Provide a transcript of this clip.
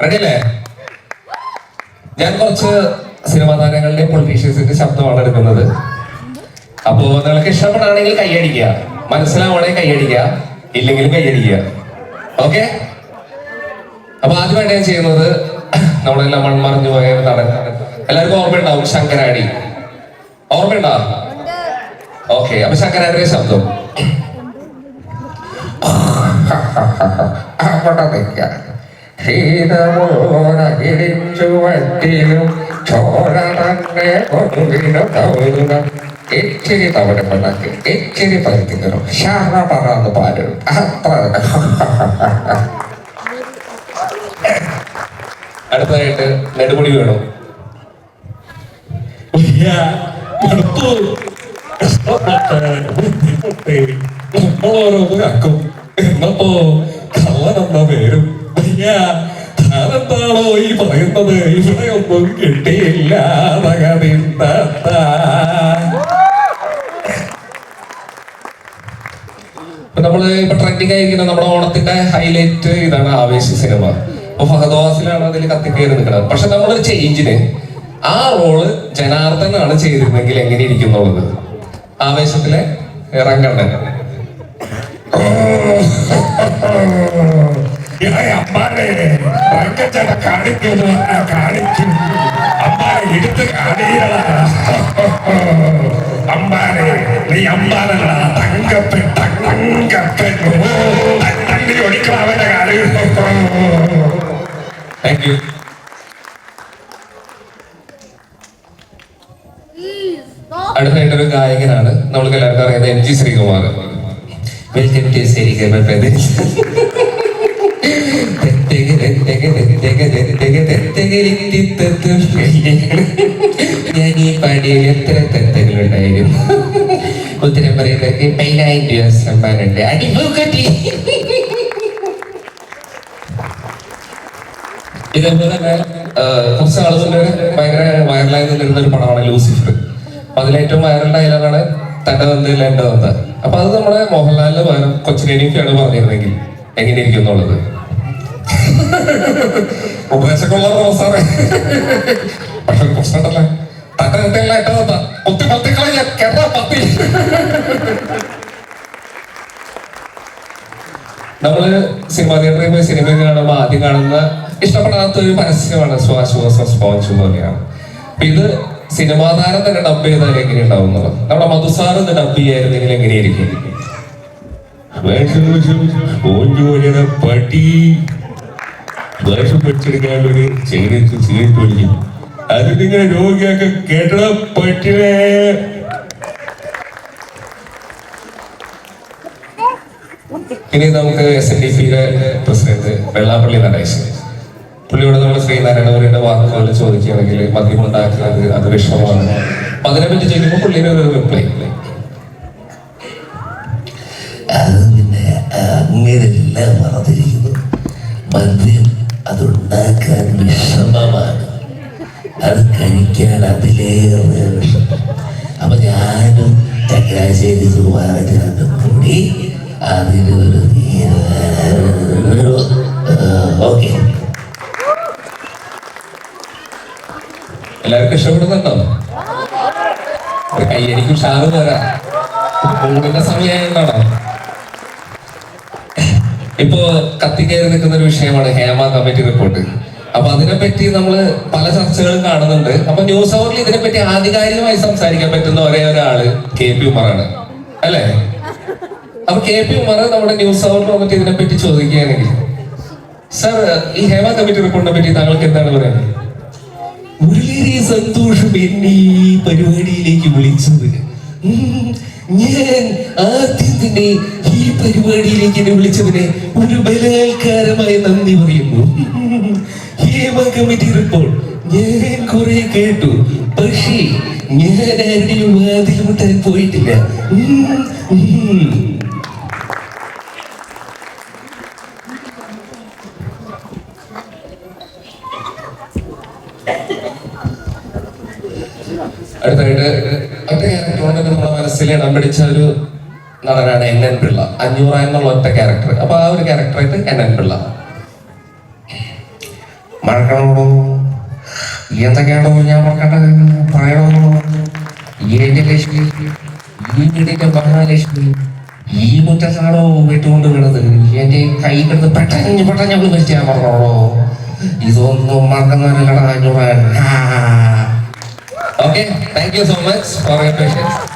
റെഡിയല്ലേ? ഞാൻ കുറച്ച് സിനിമാ താരങ്ങളുടെയും പൊളിറ്റീഷ്യൻസിന്റെ ശബ്ദമാണ് എടുക്കുന്നത്. അപ്പോ നിങ്ങൾക്ക് ഇഷ്ടപ്പെടാണെങ്കിൽ കൈയടിക്കുക, മനസ്സിലാവുകയാണെങ്കിൽ കൈയടിക്കുക, ഇല്ലെങ്കിലും കൈയടിക്കുക. ഓക്കെ? അപ്പൊ ആദ്യമായിട്ട് ഞാൻ ചെയ്യുന്നത് നമ്മളെല്ലാം മൺമറഞ്ഞു പോയ നടൻ, എല്ലാവർക്കും ഓർമ്മയുണ്ടാവും, ശങ്കരാടി. ഓർമ്മയുണ്ടാവും? ഓക്കെ, അപ്പൊ ശങ്കരാടിയുടെ ശബ്ദം ും ചോര തന്നെ ഇച്ചിരി തവണ പെണ്ണാക്കി ഇച്ചിരി പരിക്കുന്നു ഷാറ പറന്ന് പാടും. അടുത്തതായിട്ട് നെടുമുടി വേണം. നമ്മളോരോന്നാക്കും എന്നപ്പോ കള്ളനെന്ന പേരും താനെന്താണോ ഈ പറയുന്നത്? ഇവിടെ ഒന്നും കിട്ടിയില്ല. നമ്മള് ഇപ്പൊ ട്രെൻഡിങ് ആയിരിക്കുന്ന നമ്മുടെ ഓണത്തിന്റെ ഹൈലൈറ്റ് ഇതാണ് ആവേശ സിനിമ. അപ്പൊ ഫഹദ് ഫാസിലാണ് അതിൽ കത്തിക്കയറി നിൽക്കുന്നത്. പക്ഷെ നമ്മളൊരു ചേഞ്ചിന് ആ റോള് ജനാർദ്ദനാണ് ചെയ്തിരുന്നെങ്കിൽ എങ്ങനെ ഇരിക്കുന്നുള്ളത്. ആവേശത്തിലെ ഇറങ്ങണ്ണൻ താങ്ക് യു. അടുത്തായിട്ടൊരു ഗായകനാണ്, നമ്മൾക്ക് എല്ലാവർക്കും അറിയാം, M G Sreekumar. Welcome to Sreekumar. ഞാൻ ഈ പാടിയിൽ എത്ര തത്തകളുണ്ടായിരുന്നു? ഉത്തരം പറയുന്നത് 10,000 രൂപ സമ്മാനുണ്ട്. അടിപൊളി. ഇതേപോലെ തന്നെ കുറച്ച് ആളുകളുടെ ഭയങ്കര വൈറലായി നിന്നിരുന്ന ഒരു പടമാണ് ലൂസിഫർ. അപ്പൊ അതിലേറ്റവും വൈറൽ ഡയലോഗാണ് തന്റെ തന്തയില്ല എന്റെ തന്ത. അപ്പൊ അത് നമ്മുടെ മോഹൻലാലിന് പകരം കൊച്ചിനെനിക്കാണ് പറഞ്ഞിരുന്നെങ്കിൽ എങ്ങനെയിരിക്കും എന്നുള്ളത്. ഉപദേശമുള്ള സാറേ, പക്ഷെ പ്രശ്നമുണ്ടല്ലേ, തന്റെ തന്തയില്ല എന്റെ തന്ത ഒത്തി പത്തിക്കളഞ്ഞ കേട്ടാ പത്തി. നമ്മള് സിനിമാ തിയേറ്ററിൽ പോയി സിനിമ കാണുമ്പോൾ ആദ്യം കാണുന്ന ഇഷ്ടപ്പെടാത്ത ഒരു പരസ്യമാണ് ശ്വാശ്വാസ സ്പോഞ്ച് പോലെയാണ്. അപ്പൊ ഇത് സിനിമാ താരം തന്നെ ഡബ് ചെയ്താൽ എങ്ങനെ ഉണ്ടാവും എന്നുള്ളത്. നമ്മുടെ മധുസാർ ഡബ് ചെയ്യായിരുന്നെങ്കിൽ എങ്ങനെയായിരിക്കും? പട്ടി വേഷം പഠിച്ചെടുക്കാനുള്ളൊരു സിഗരറ്റ് വലിക്കും. അത് നിങ്ങൾ രോഗിയൊക്കെ കേട്ട പട്ടിനെ. ഇനി നമുക്ക് SNDP-യുടെ പ്രസിഡന്റ് വെള്ളാപ്പള്ളി നടേശൻ, പുള്ളിയോട് നമ്മൾ ശ്രീനാരായണഗുരുവിന്റെ വാക്കുകൾ ചോദിക്കുകയാണെങ്കിൽ മദ്യമുണ്ടാക്കുന്നത് അത് വിഷമമാണ്. അപ്പൊ അതിനെപ്പറ്റി ചോദിക്കുമ്പോൾ പുള്ളിയുടെ ഒരു റിപ്ലൈ, അത് പിന്നെ അങ്ങനെല്ലാം പറഞ്ഞിരിക്കുന്നു. മദ്യം അതുണ്ടാക്കാൻ വിഷമമാണ്, അത് കഴിക്കാൻ അതിലേറെ വിഷമം. അപ്പൊ ഞാനും ചങ്ങനാശ്ശേരി സുകുമാരനും കൂടി അതിലൊരു ഓക്കെ. എല്ലാവർക്കും ഇഷ്ടപ്പെടുന്നുണ്ടോ? കയ്യടിക്കും ഷാറ് തരാം. ഊണിന്റെ സമയമായിട്ടാണോ? ഇപ്പോ കത്തിക്കയറി നിൽക്കുന്ന ഒരു വിഷയമാണ് ഹേമ കമ്മിറ്റി റിപ്പോർട്ട്. അപ്പൊ അതിനെപ്പറ്റി നമ്മള് പല ചർച്ചകളും കാണുന്നുണ്ട്. അപ്പൊ ന്യൂസ് അവറിൽ ഇതിനെപ്പറ്റി ആധികാരികമായി സംസാരിക്കാൻ പറ്റുന്ന ഒരേ ഒരാള് KP ഉമറാണ്, അല്ലേ? അപ്പൊ KP ഉമർ നമ്മുടെ ന്യൂസ് അവറിൽ വന്നിട്ട് ഇതിനെപ്പറ്റി ചോദിക്കുകയാണെങ്കിൽ, സർ, ഈ ഹേമ കമ്മിറ്റി റിപ്പോർട്ടിനെ പറ്റി താങ്കൾക്ക് എന്താണ് പറയുന്നത്? വളരെ സന്തോഷം എന്നെ ഈ പരിപാടിയിലേക്ക് വിളിച്ചത്. ഞാൻ ആദ്യം തന്നെ ഈ പരിപാടിയിലേക്ക് എന്നെ വിളിച്ചതിന് ഒരു ബലാത്കാരമായി നന്ദി പറയുന്നു. ഹേമ കമ്മിറ്റി റിപ്പോർട്ട് ഞാൻ കുറെ കേട്ടു, പക്ഷേ ഞാൻ ആരുടെയും വാതിൽ മുട്ടാൻ പോയിട്ടില്ല. അടുത്തായിട്ട് ഒറ്റ ക്യാരക്ടറോടെ നമ്മുടെ മനസ്സിൽ ഇടം പിടിച്ച ഒരു നടനാണ് NN പിള്ള. 500 എന്നുള്ള ഒറ്റ ക്യാരക്ടർ. അപ്പൊ ആ ഒരു ക്യാരക്ടറായിട്ട് NN പിള്ള. മറക്കണോ? എന്തൊക്കെയാണോ ഞാൻ മറക്കട്ടെ? പറയണോ? എന്റെ ലക്ഷ്മി, ഈ വീടിന്റെ മഹാലക്ഷ്മി ഈ മുറ്റത്താണോ വിട്ടുകൊണ്ട് കിടന്നത്? എന്റെ കൈ കിടന്ന് പെട്ടെന്ന് ഞങ്ങൾ മരിച്ചാൽ പറഞ്ഞോളൂ. ഇതൊന്നും മറക്കുന്നവരല്ലടാ ഞാൻ. Okay, thank you so much for your patients.